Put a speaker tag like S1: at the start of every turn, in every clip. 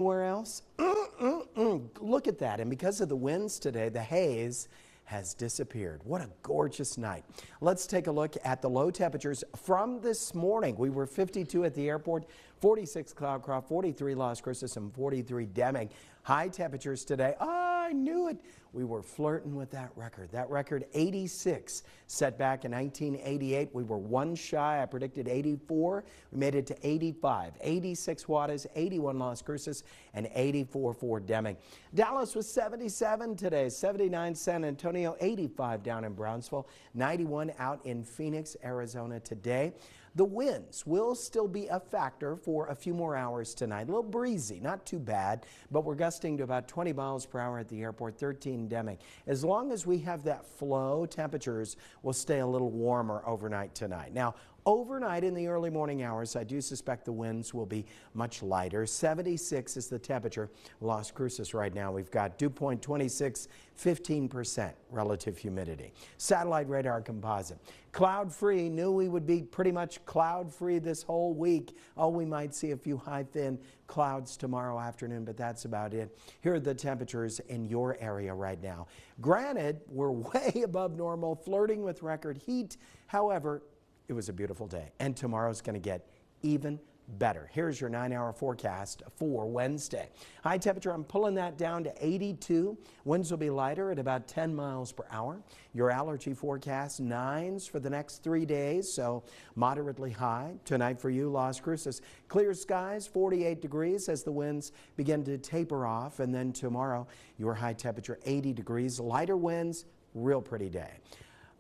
S1: Where else? Look at that. And because of the winds today, the haze has disappeared. What a gorgeous night. Let's take a look at the low temperatures from this morning. We were 52 at the airport, 46 Cloudcroft, 43 Las Cruces, and 43 Deming. High temperatures today. I knew it. We were flirting with that record. That record 86 set back in 1988. We were one shy. I predicted 84. We made it to 85. 86 Juarez, 81 Las Cruces, and 84 for Deming. Dallas was 77 today, 79 San Antonio, 85 down in Brownsville, 91 out in Phoenix, Arizona today. The winds will still be a factor for a few more hours tonight. A little breezy, not too bad, but we're gusting to about 20 miles per hour at the airport, 13 Deming. As long as we have that flow, temperatures will stay a little warmer overnight tonight. Now, overnight in the early morning hours, I do suspect the winds will be much lighter. 76 is the temperature. Las Cruces right now, we've got dew point 26, 15% relative humidity. Satellite radar composite. Cloud-free, knew we would be pretty much cloud-free this whole week. Oh, we might see a few high thin clouds tomorrow afternoon, but that's about it. Here are the temperatures in your area right now. Granted, we're way above normal, flirting with record heat. However, it was a beautiful day, and tomorrow's going to get even better. Here's your 9-hour forecast for Wednesday. High temperature, I'm pulling that down to 82. Winds will be lighter at about 10 miles per hour. Your allergy forecast, 9s for the next 3 days, so moderately high. Tonight for you, Las Cruces, clear skies, 48 degrees as the winds begin to taper off, and then tomorrow, your high temperature, 80 degrees, lighter winds, real pretty day.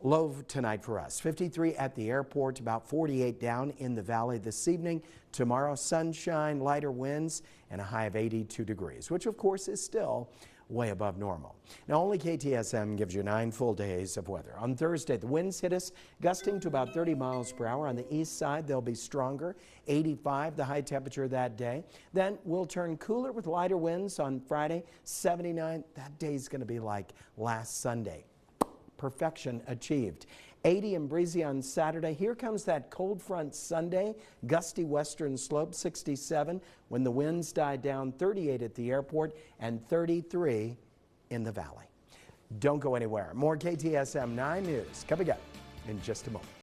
S1: Low tonight for us, 53 at the airport, about 48 down in the valley this evening. Tomorrow, sunshine, lighter winds, and a high of 82 degrees, which of course is still way above normal. Now, only KTSM gives you 9 full days of weather. On Thursday, the winds hit us, gusting to about 30 miles per hour. On the east side, they'll be stronger, 85 the high temperature that day. Then we'll turn cooler with lighter winds on Friday, 79. That day's going to be like last Sunday. Perfection achieved. 80 and breezy on Saturday. Here comes that cold front Sunday. Gusty western slope, 67 when the winds die down, 38 at the airport, and 33 in the valley. Don't go anywhere. More KTSM 9 News coming up in just a moment.